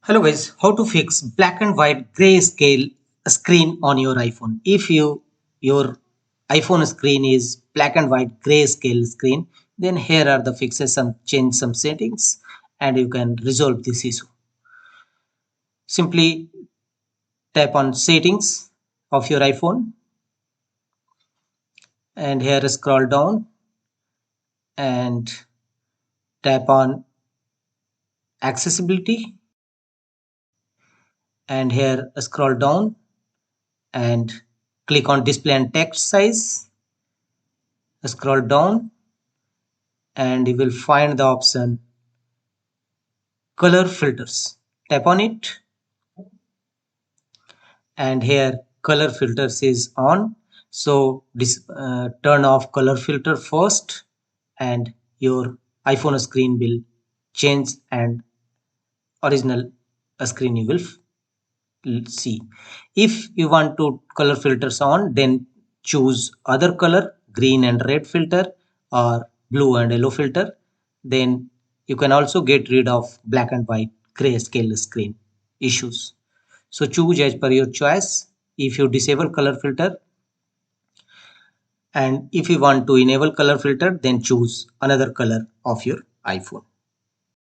Hello guys, how to fix black and white grayscale screen on your iPhone. If your iPhone screen is black and white grayscale screen, then here are the fixes. Change some settings and you can resolve this issue. Simply tap on settings of your iPhone and here scroll down and tap on accessibility and here scroll down and click on display and text size. Scroll down and you will find the option color filters. Tap on it and here color filters is on. So turn off color filter first and your iPhone screen will change and original screen you will see. If you want to color filters on, then choose other color, green and red filter or blue and yellow filter. Then you can also get rid of black and white grayscale screen issues. So choose as per your choice. If you disable color filter and if you want to enable color filter, then choose another color of your iPhone.